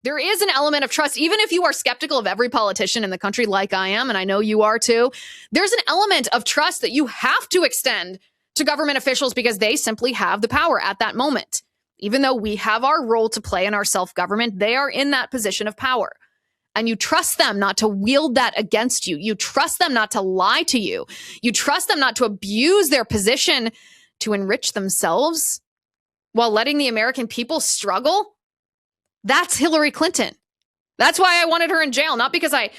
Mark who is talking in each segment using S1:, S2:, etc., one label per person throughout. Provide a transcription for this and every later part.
S1: There is an element of trust, even if you are skeptical of every politician in the country like I am, and I know you are too. There's an element of trust that you have to extend to government officials because they simply have the power at that moment. Even though we have our role to play in our self-government, they are in that position of power. And you trust them not to wield that against you. You trust them not to lie to you. You trust them not to abuse their position to enrich themselves while letting the American people struggle. That's Hillary Clinton. That's why I wanted her in jail, not because I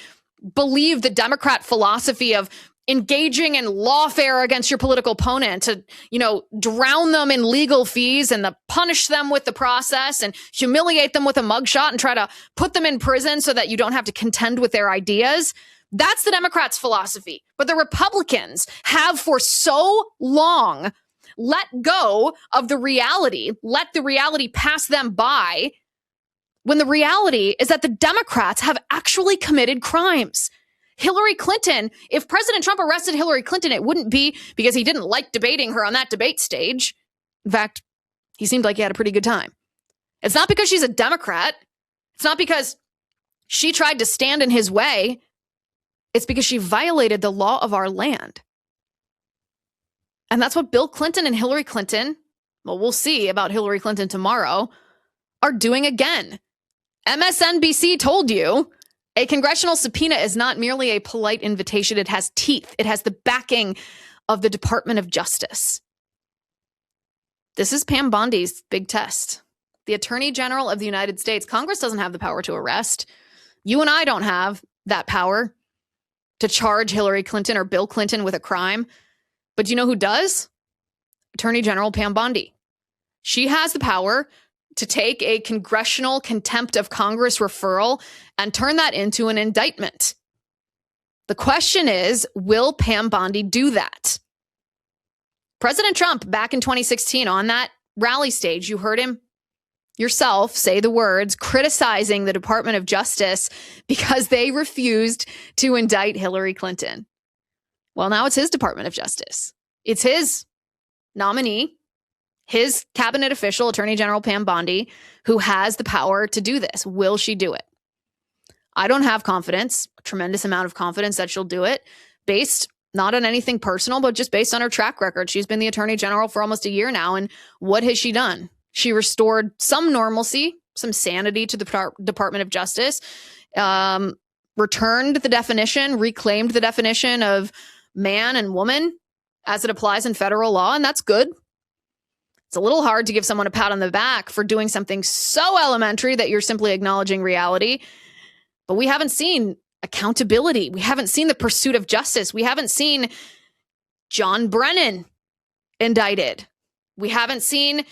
S1: believe the Democrat philosophy of engaging in lawfare against your political opponent to, drown them in legal fees and punish them with the process and humiliate them with a mugshot and try to put them in prison so that you don't have to contend with their ideas. That's the Democrats' philosophy. But the Republicans have for so long let go of the reality, let the reality pass them by, when the reality is that the Democrats have actually committed crimes. Hillary Clinton, if President Trump arrested Hillary Clinton, it wouldn't be because he didn't like debating her on that debate stage. In fact, he seemed like he had a pretty good time. It's not because she's a Democrat. It's not because she tried to stand in his way. It's because she violated the law of our land. And that's what Bill Clinton and Hillary Clinton, well, we'll see about Hillary Clinton tomorrow, are doing again. MSNBC told you a congressional subpoena is not merely a polite invitation. It has teeth. It has the backing of the Department of Justice. This is Pam Bondi's big test. The Attorney General of the United States. Congress doesn't have the power to arrest. You and I don't have that power to charge Hillary Clinton or Bill Clinton with a crime. But you know who does? Attorney General Pam Bondi. She has the power to take a congressional contempt of Congress referral and turn that into an indictment. The question is, will Pam Bondi do that? President Trump, back in 2016, on that rally stage, you heard him yourself say the words criticizing the Department of Justice because they refused to indict Hillary Clinton. Well, now it's his Department of Justice. It's his nominee, his cabinet official, Attorney General Pam Bondi, who has the power to do this. Will she do it? I don't have confidence, a tremendous amount of confidence that she'll do it, based not on anything personal, but just based on her track record. She's been the Attorney General for almost a year now, and what has she done? She restored some normalcy, some sanity to the Department of Justice, returned the definition, reclaimed the definition of man and woman as it applies in federal law, and that's good. It's a little hard to give someone a pat on the back for doing something so elementary that you're simply acknowledging reality. But we haven't seen accountability. We haven't seen the pursuit of justice. We haven't seen John Brennan indicted. We haven't seen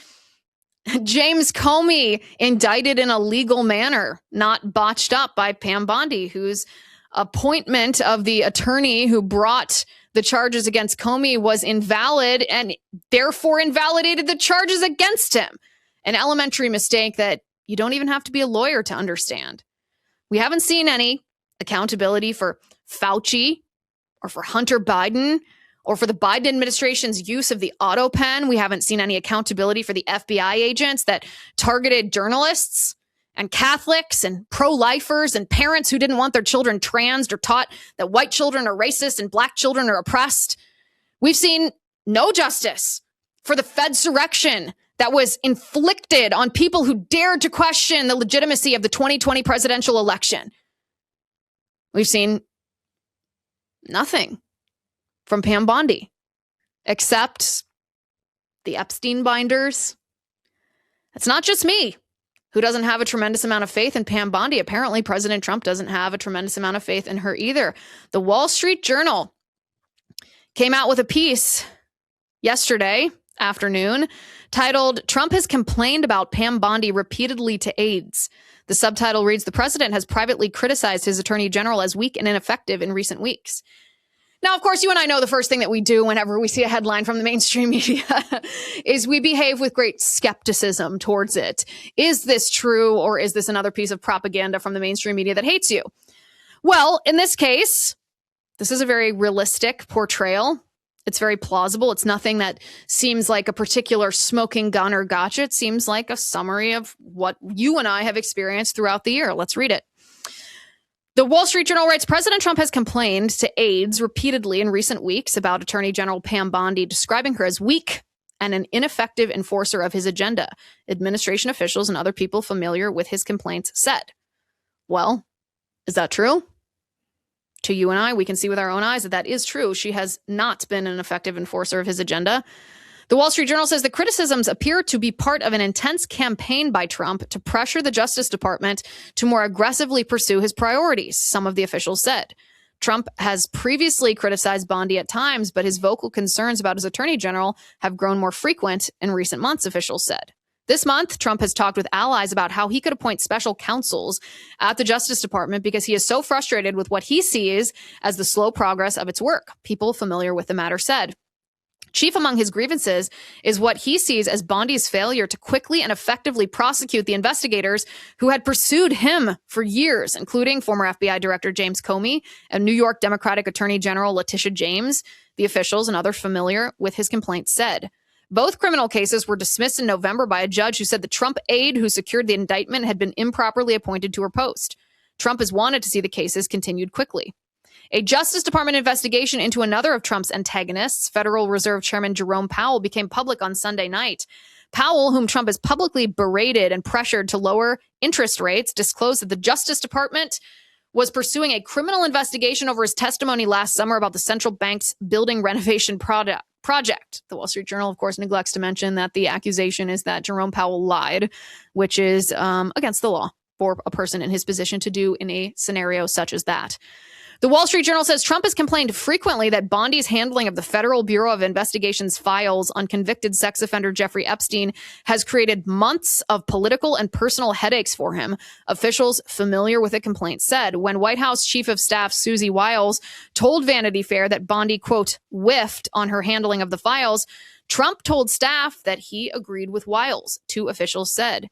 S1: James Comey indicted in a legal manner, not botched up by Pam Bondi, whose appointment of the attorney who brought the charges against Comey was invalid and therefore invalidated the charges against him. An elementary mistake that you don't even have to be a lawyer to understand. We haven't seen any accountability for Fauci or for Hunter Biden or for the Biden administration's use of the auto pen. We haven't seen any accountability for the FBI agents that targeted journalists and Catholics and pro-lifers and parents who didn't want their children transed or taught that white children are racist and black children are oppressed. We've seen no justice for the Fedsurrection that was inflicted on people who dared to question the legitimacy of the 2020 presidential election. We've seen nothing from Pam Bondi except the Epstein binders. It's not just me who doesn't have a tremendous amount of faith in Pam Bondi. Apparently, President Trump doesn't have a tremendous amount of faith in her either. The Wall Street Journal came out with a piece yesterday afternoon titled, "Trump has complained about Pam Bondi repeatedly to aides." The subtitle reads, "The president has privately criticized his attorney general as weak and ineffective in recent weeks." Now, of course, you and I know the first thing that we do whenever we see a headline from the mainstream media is we behave with great skepticism towards it. Is this true, or is this another piece of propaganda from the mainstream media that hates you? Well, in this case, this is a very realistic portrayal It's very plausible. It's nothing that seems like a particular smoking gun or gotcha. It seems like a summary of what you and I have experienced throughout the year. Let's read it. The Wall Street Journal writes, President Trump has complained to aides repeatedly in recent weeks about Attorney General Pam Bondi, describing her as weak and an ineffective enforcer of his agenda. Administration officials and other people familiar with his complaints said. Well, is that true? To you and I, we can see with our own eyes that that is true. She has not been an effective enforcer of his agenda. The Wall Street Journal says the criticisms appear to be part of an intense campaign by Trump to pressure the Justice Department to more aggressively pursue his priorities, some of the officials said. Trump has previously criticized Bondi at times, but his vocal concerns about his attorney general have grown more frequent in recent months, officials said. This month, Trump has talked with allies about how he could appoint special counsels at the Justice Department because he is so frustrated with what he sees as the slow progress of its work, people familiar with the matter said. Chief among his grievances is what he sees as Bondi's failure to quickly and effectively prosecute the investigators who had pursued him for years, including former FBI Director James Comey and New York Democratic Attorney General Letitia James, the officials and others familiar with his complaints said. Both criminal cases were dismissed in November by a judge who said the Trump aide who secured the indictment had been improperly appointed to her post. Trump has wanted to see the cases continued quickly. A Justice Department investigation into another of Trump's antagonists, Federal Reserve Chairman Jerome Powell, became public on Sunday night. Powell, whom Trump has publicly berated and pressured to lower interest rates, disclosed that the Justice Department was pursuing a criminal investigation over his testimony last summer about the central bank's building renovation project. The Wall Street Journal, of course, neglects to mention that the accusation is that Jerome Powell lied, which is against the law for a person in his position to do in a scenario such as that. The Wall Street Journal says Trump has complained frequently that Bondi's handling of the Federal Bureau of Investigation's files on convicted sex offender Jeffrey Epstein has created months of political and personal headaches for him. Officials familiar with the complaint said when White House Chief of Staff Susie Wiles told Vanity Fair that Bondi, quote, whiffed on her handling of the files, Trump told staff that he agreed with Wiles, two officials said.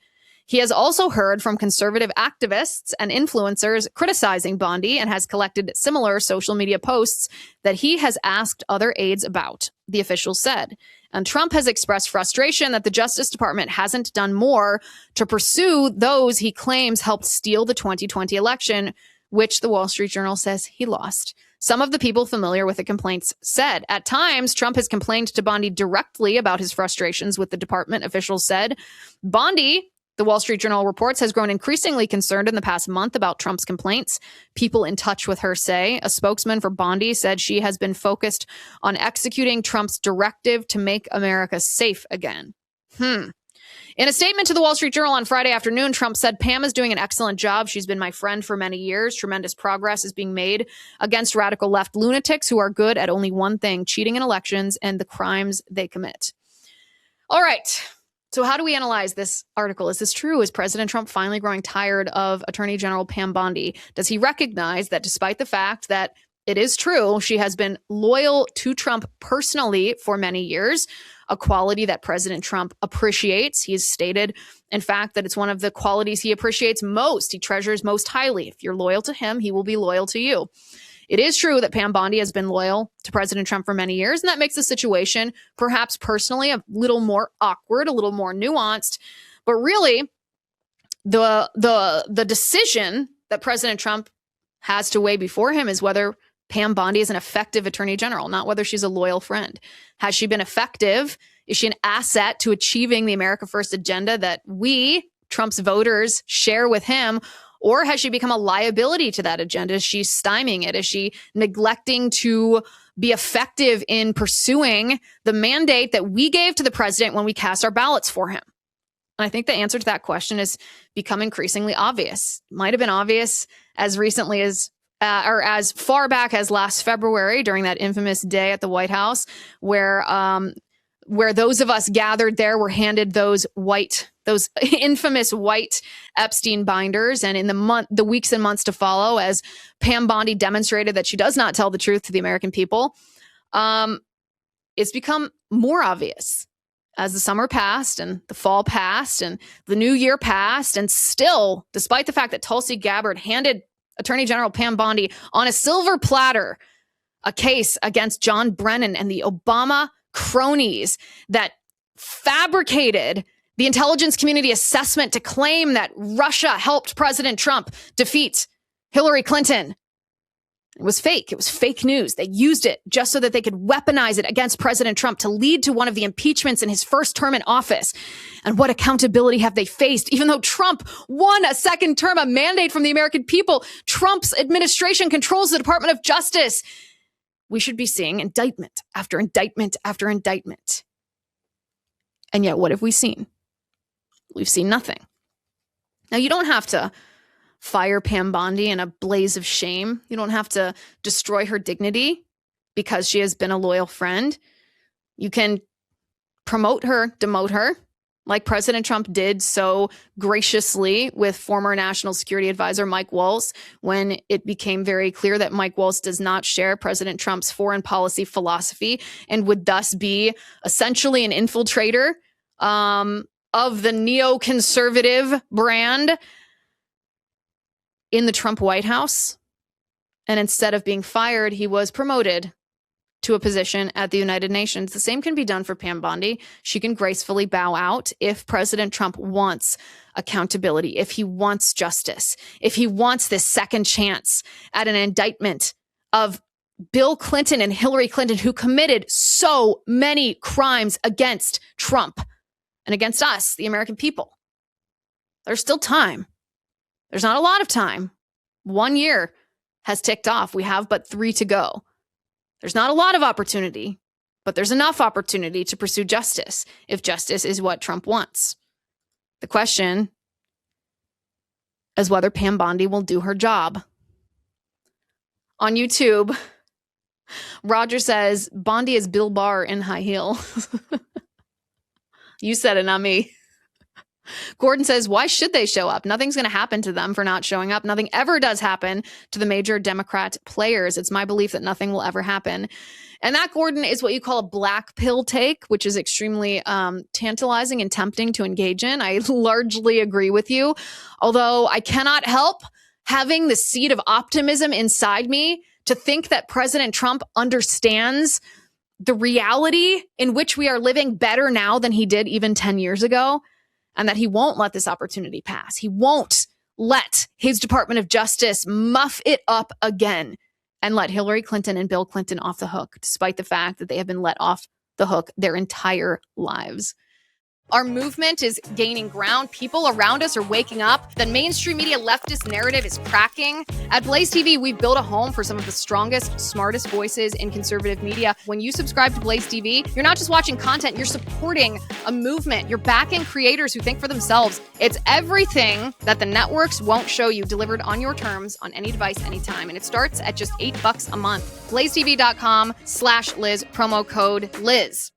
S1: He has also heard from conservative activists and influencers criticizing Bondi and has collected similar social media posts that he has asked other aides about, the officials said. And Trump has expressed frustration that the Justice Department hasn't done more to pursue those he claims helped steal the 2020 election, which the Wall Street Journal says he lost. Some of the people familiar with the complaints said. At times, Trump has complained to Bondi directly about his frustrations with the department, officials said. Bondi, the Wall Street Journal reports, has grown increasingly concerned in the past month about Trump's complaints. People in touch with her say a spokesman for Bondi said she has been focused on executing Trump's directive to make America safe again. In a statement to the Wall Street Journal on Friday afternoon, Trump said, Pam is doing an excellent job. She's been my friend for many years. Tremendous progress is being made against radical left lunatics who are good at only one thing, cheating in elections and the crimes they commit. All right. So how do we analyze this article? Is this true? Is President Trump finally growing tired of Attorney General Pam Bondi? Does he recognize that despite the fact that it is true, she has been loyal to Trump personally for many years, a quality that President Trump appreciates? He has stated, in fact, that it's one of the qualities he appreciates most, he treasures most highly. If you're loyal to him, he will be loyal to you. It is true that Pam Bondi has been loyal to President Trump for many years, and that makes the situation perhaps personally a little more awkward, a little more nuanced. But really, the decision that President Trump has to weigh before him is whether Pam Bondi is an effective attorney general, not whether she's a loyal friend. Has she been effective? Is she an asset to achieving the America First agenda that we, Trump's voters, share with him? Or has she become a liability to that agenda? Is she stymieing it? Is she neglecting to be effective in pursuing the mandate that we gave to the president when we cast our ballots for him? And I think the answer to that question has become increasingly obvious. Might have been obvious as recently as or as far back as last February during that infamous day at the White House where those of us gathered there were handed those infamous white Epstein binders. And in the weeks and months to follow, as Pam Bondi demonstrated that she does not tell the truth to the American people, it's become more obvious as the summer passed and the fall passed and the new year passed. And still, despite the fact that Tulsi Gabbard handed Attorney General Pam Bondi on a silver platter a case against John Brennan and the Obama cronies that fabricated the intelligence community assessment to claim that Russia helped President Trump defeat Hillary Clinton. It was fake. It was fake news. They used it just so that they could weaponize it against President Trump to lead to one of the impeachments in his first term in office. And what accountability have they faced? Even though Trump won a second term, a mandate from the American people, Trump's administration controls the Department of Justice. We should be seeing indictment after indictment after indictment. And yet, what have we seen? We've seen nothing. Now, you don't have to fire Pam Bondi in a blaze of shame. You don't have to destroy her dignity because she has been a loyal friend. You can promote her, demote her, like President Trump did so graciously with former National Security Advisor Mike Waltz when it became very clear that Mike Waltz does not share President Trump's foreign policy philosophy and would thus be essentially an infiltrator of the neoconservative brand in the Trump White House. And instead of being fired, he was promoted to a position at the United Nations. The same can be done for Pam Bondi. She can gracefully bow out if President Trump wants accountability, if he wants justice, if he wants this second chance at an indictment of Bill Clinton and Hillary Clinton, who committed so many crimes against Trump and against us, the American people. There's still time. There's not a lot of time. 1 year has ticked off. We have but 3 to go. There's not a lot of opportunity, but there's enough opportunity to pursue justice if justice is what Trump wants. The question is whether Pam Bondi will do her job. On YouTube, Roger says, Bondi is Bill Barr in high heel. You said it, not me. Gordon says, why should they show up? Nothing's going to happen to them for not showing up. Nothing ever does happen to the major Democrat players. It's my belief that nothing will ever happen. And that, Gordon, is what you call a black pill take, which is extremely tantalizing and tempting to engage in. I largely agree with you, although I cannot help having the seed of optimism inside me to think that President Trump understands the reality in which we are living better now than he did even 10 years ago. And that he won't let this opportunity pass. He won't let his Department of Justice muff it up again and let Hillary Clinton and Bill Clinton off the hook, despite the fact that they have been let off the hook their entire lives. Our movement is gaining ground. People around us are waking up. The mainstream media leftist narrative is cracking. At Blaze TV, we've built a home for some of the strongest, smartest voices in conservative media. When you subscribe to Blaze TV, you're not just watching content, you're supporting a movement. You're backing creators who think for themselves. It's everything that the networks won't show you, delivered on your terms on any device, anytime. And it starts at just $8 a month. BlazeTV.com/Liz, promo code Liz.